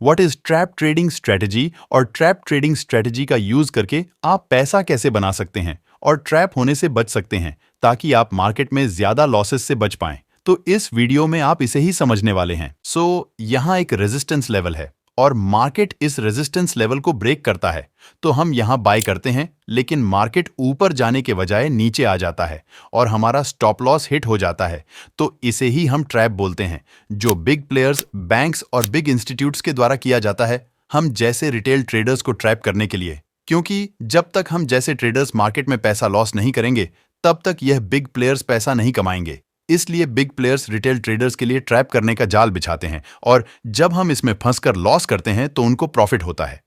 What is trap trading strategy और trap trading strategy का use करके आप पैसा कैसे बना सकते हैं और ट्रैप होने से बच सकते हैं ताकि आप मार्केट में ज्यादा लॉसेस से बच पाएं। तो इस वीडियो में आप इसे ही समझने वाले हैं। यहाँ एक रेजिस्टेंस लेवल है और मार्केट इस रेजिस्टेंस लेवल को ब्रेक करता है तो हम यहाँ बाय करते हैं, लेकिन मार्केट ऊपर जाने के बजाय नीचे आ जाता है और हमारा स्टॉप लॉस हिट हो जाता है। तो इसे ही हम ट्रैप बोलते हैं, जो बिग प्लेयर्स, बैंक्स और बिग इंस्टीट्यूट्स के द्वारा किया जाता है हम जैसे रिटेल ट्रेडर्स को ट्रैप करने के लिए। क्योंकि जब तक हम जैसे ट्रेडर्स मार्केट में पैसा लॉस नहीं करेंगे तब तक यह बिग प्लेयर्स पैसा नहीं कमाएंगे। इसलिए बिग प्लेयर्स रिटेल ट्रेडर्स के लिए ट्रैप करने का जाल बिछाते हैं और जब हम इसमें फंसकर लॉस करते हैं तो उनको प्रॉफिट होता है।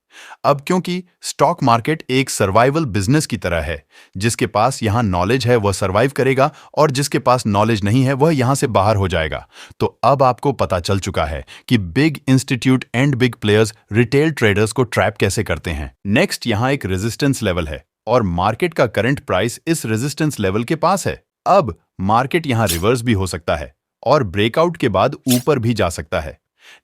अब क्योंकि स्टॉक मार्केट एक सर्वाइवल बिजनेस की तरह है, जिसके पास यहाँ नॉलेज है वह सर्वाइव करेगा और जिसके पास नॉलेज नहीं है वह यहाँ से बाहर हो जाएगा। तो अब आपको पता चल चुका है कि big institute and big players retail traders को ट्रैप कैसे करते हैं। नेक्स्ट यहाँ एक रेजिस्टेंस लेवल है और मार्केट का करंट प्राइस इस रेजिस्टेंस लेवल के पास है। अब मार्केट यहां रिवर्स भी हो सकता है और ब्रेकआउट के बाद ऊपर भी जा सकता है।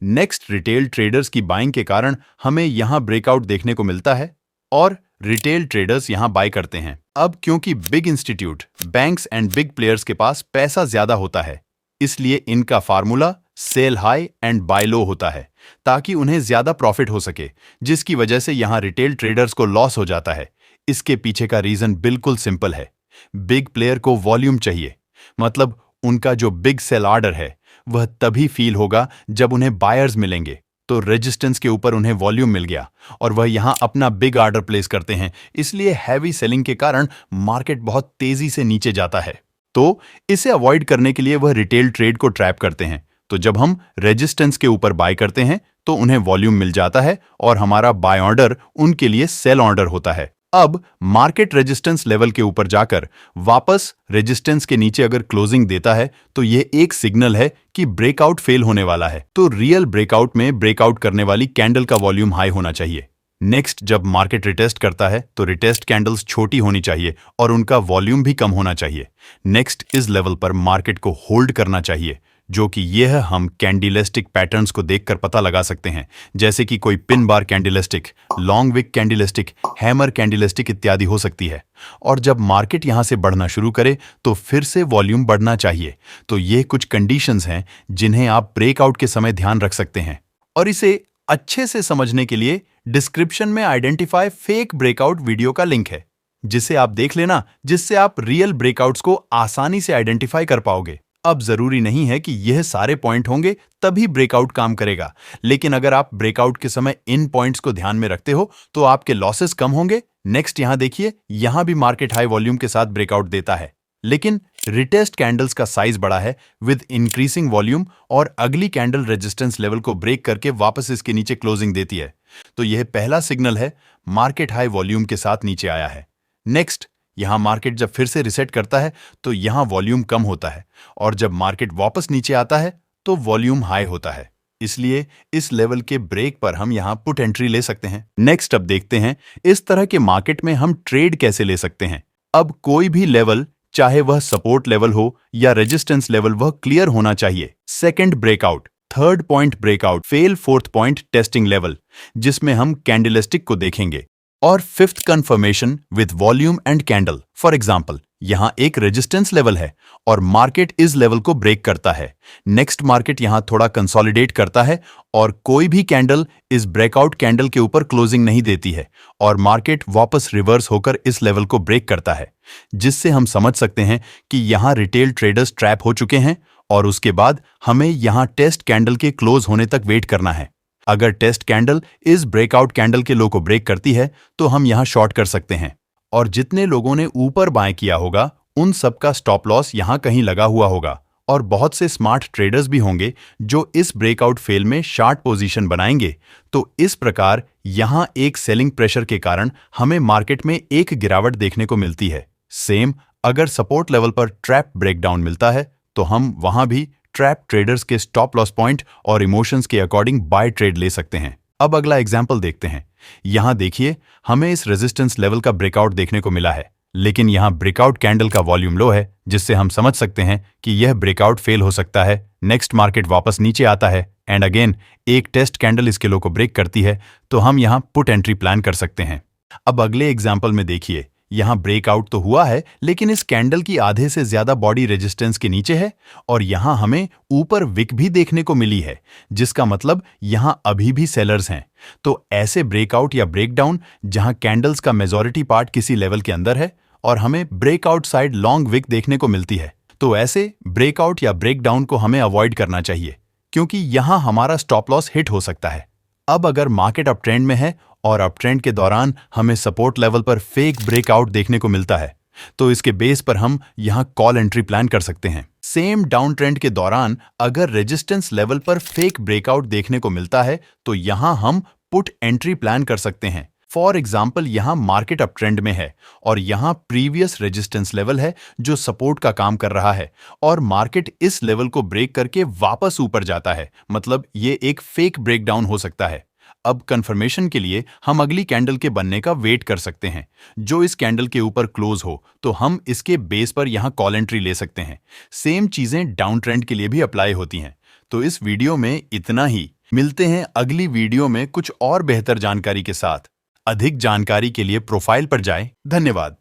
नेक्स्ट रिटेल ट्रेडर्स की बाइंग के कारण हमें यहां ब्रेकआउट देखने को मिलता है और रिटेल ट्रेडर्स यहां बाय करते हैं। अब क्योंकि big institute, banks and big players के पास पैसा ज्यादा होता है, इसलिए इनका formula sell high and buy low होता है ताकि उन्हें ज्यादा प्रॉफिट हो सके, जिसकी वजह से यहां रिटेल ट्रेडर्स को लॉस हो जाता है। इसके पीछे का रीजन बिल्कुल सिंपल है। बिग प्लेयर को वॉल्यूम चाहिए, मतलब उनका जो बिग सेल ऑर्डर है वह तभी फील होगा जब उन्हें बायर्स मिलेंगे। तो रेजिस्टेंस के ऊपर उन्हें वॉल्यूम मिल गया और वह यहां अपना बिग ऑर्डर प्लेस करते हैं, इसलिए हैवी सेलिंग के कारण मार्केट बहुत तेजी से नीचे जाता है। तो इसे अवॉइड करने के लिए वह रिटेल ट्रेड को ट्रैप करते हैं। तो जब हम रेजिस्टेंस के ऊपर बाय करते हैं तो उन्हें वॉल्यूम मिल जाता है और हमारा बाय ऑर्डर उनके लिए सेल ऑर्डर होता है। अब मार्केट रेजिस्टेंस लेवल के ऊपर जाकर वापस रेजिस्टेंस के नीचे अगर क्लोजिंग देता है तो यह एक सिग्नल है कि ब्रेकआउट फेल होने वाला है। तो रियल ब्रेकआउट में ब्रेकआउट करने वाली कैंडल का वॉल्यूम हाई होना चाहिए। नेक्स्ट, जब मार्केट रिटेस्ट करता है तो रिटेस्ट कैंडल्स छोटी होनी चाहिए और उनका वॉल्यूम भी कम होना चाहिए। नेक्स्ट, इस लेवल पर मार्केट को होल्ड करना चाहिए, जो कि यह हम कैंडलस्टिक पैटर्न्स को देखकर पता लगा सकते हैं, जैसे कि कोई pin bar candlestick, long wick candlestick, hammer candlestick इत्यादि हो सकती है। और जब मार्केट यहां से बढ़ना शुरू करे तो फिर से वॉल्यूम बढ़ना चाहिए। तो ये कुछ कंडीशंस हैं जिन्हें आप ब्रेकआउट के समय ध्यान रख सकते हैं। और इसे अच्छे से समझने के लिए डिस्क्रिप्शन में आइडेंटिफाई फेक ब्रेकआउट वीडियो का लिंक है, जिसे आप देख लेना, जिससे आप रियल ब्रेकआउट्स को आसानी से आइडेंटिफाई कर पाओगे। अब जरूरी नहीं है कि यह सारे पॉइंट होंगे तभी ब्रेकआउट काम करेगा, लेकिन अगर आप ब्रेकआउट के समय इन पॉइंट्स को ध्यान में रखते हो तो आपके लॉसेस कम होंगे। नेक्स्ट, यहां देखिए, यहां भी मार्केट हाई वॉल्यूम के साथ ब्रेकआउट देता है, लेकिन रिटेस्ट कैंडल्स का साइज बड़ा है विद इंक्रीजिंग वॉल्यूम और अगली कैंडल रेजिस्टेंस लेवल को ब्रेक करके वापस इसके नीचे क्लोजिंग देती है। तो यह पहला सिग्नल है मार्केट हाई वॉल्यूम के साथ नीचे आया है। नेक्स्ट, यहां मार्केट जब फिर से रिसेट करता है तो यहां वॉल्यूम कम होता है और जब मार्केट वापस नीचे आता है तो वॉल्यूम हाई होता है। इसलिए इस लेवल के ब्रेक पर हम यहां पुट एंट्री ले सकते हैं। नेक्स्ट, अब देखते हैं इस तरह के मार्केट में हम ट्रेड कैसे ले सकते हैं। अब कोई भी लेवल, चाहे वह सपोर्ट लेवल हो या रेजिस्टेंस लेवल, वह क्लियर होना चाहिए। Second breakout, third point breakout, fail fourth point testing level, जिसमें हम कैंडलस्टिक को देखेंगे, और fifth confirmation with volume and candle. For example, यहां एक रेजिस्टेंस लेवल है और मार्केट इस लेवल को ब्रेक करता है। नेक्स्ट, मार्केट यहां थोड़ा कंसोलिडेट करता है और कोई भी कैंडल इस ब्रेकआउट कैंडल के ऊपर क्लोजिंग नहीं देती है और मार्केट वापस रिवर्स होकर इस लेवल को ब्रेक करता है, जिससे हम समझ सकते हैं कि यहां रिटेल ट्रेडर्स ट्रैप हो चुके हैं और उसके बाद हमें यहां टेस्ट कैंडल के क्लोज होने तक वेट करना है। अगर टेस्ट कैंडल इस ब्रेकआउट कैंडल के लो को ब्रेक करती है तो हम यहां शॉर्ट कर सकते हैं और जितने लोगों ने ऊपर बाय किया होगा उन सबका स्टॉप लॉस यहां कहीं लगा हुआ होगा और बहुत से स्मार्ट ट्रेडर्स भी होंगे जो इस ब्रेकआउट फेल में शार्ट पोजीशन बनाएंगे। तो इस प्रकार यहां एक सेलिंग प्रेशर के कारण हमें मार्केट में एक गिरावट देखने को मिलती है। सेम, अगर सपोर्ट लेवल पर ट्रैप ब्रेकडाउन मिलता है तो हम वहां भी ट्रैप ट्रेडर्स के स्टॉप लॉस पॉइंट और इमोशंस के अकॉर्डिंग बाय ट्रेड ले सकते हैं। अब अगला एग्जांपल देखते हैं। यहां देखिए, हमें इस रेजिस्टेंस लेवल का ब्रेकआउट देखने को मिला है, लेकिन यहां ब्रेकआउट कैंडल का वॉल्यूम लो है, जिससे हम समझ सकते हैं कि यह ब्रेकआउट फेल हो सकता है। नेक्स्ट, मार्केट वापस नीचे आता है एंड अगेन एक टेस्ट कैंडल इस किलो को ब्रेक करती है तो हम यहाँ पुट एंट्री प्लान कर सकते हैं। अब अगले एग्जाम्पल में देखिए, यहाँ ब्रेकआउट तो हुआ है लेकिन इस कैंडल की आधे से ज्यादा बॉडी रेजिस्टेंस के नीचे है और यहाँ हमें ऊपर विक भी देखने को मिली है, जिसका मतलब यहाँ अभी भी सेलर्स हैं। तो ऐसे ब्रेकआउट या ब्रेकडाउन जहाँ कैंडल्स का मेजॉरिटी पार्ट किसी लेवल के अंदर है और हमें ब्रेकआउट साइड लॉन्ग विक देखने को मिलती है, तो ऐसे ब्रेकआउट या ब्रेकडाउन को हमें अवॉइड करना चाहिए क्योंकि यहाँ हमारा स्टॉप लॉस हिट हो सकता है। अब अगर मार्केट अप ट्रेंड में है और अप ट्रेंड के दौरान हमें सपोर्ट लेवल पर फेक ब्रेकआउट देखने को मिलता है, तो इसके बेस पर हम यहाँ कॉल एंट्री प्लान कर सकते हैं। सेम डाउन ट्रेंड के दौरान अगर रेजिस्टेंस लेवल पर फेक ब्रेकआउट देखने को मिलता है तो यहाँ हम पुट एंट्री प्लान कर सकते हैं। फॉर एग्जाम्पल, यहाँ मार्केट अप ट्रेंड में है और यहाँ प्रीवियस रेजिस्टेंस लेवल है जो सपोर्ट का काम कर रहा है और मार्केट इस लेवल को ब्रेक करके वापस ऊपर जाता है, मतलब ये एक फेक ब्रेकडाउन हो सकता है। अब कंफर्मेशन के लिए हम अगली कैंडल के बनने का वेट कर सकते हैं जो इस कैंडल के ऊपर क्लोज हो, तो हम इसके बेस पर यहाँ कॉल एंट्री ले सकते हैं। सेम चीजें डाउन ट्रेंड के लिए भी अप्लाई होती हैं। तो इस वीडियो में इतना ही। मिलते हैं अगली वीडियो में कुछ और बेहतर जानकारी के साथ। अधिक जानकारी के लिए प्रोफाइल पर जाएं। धन्यवाद।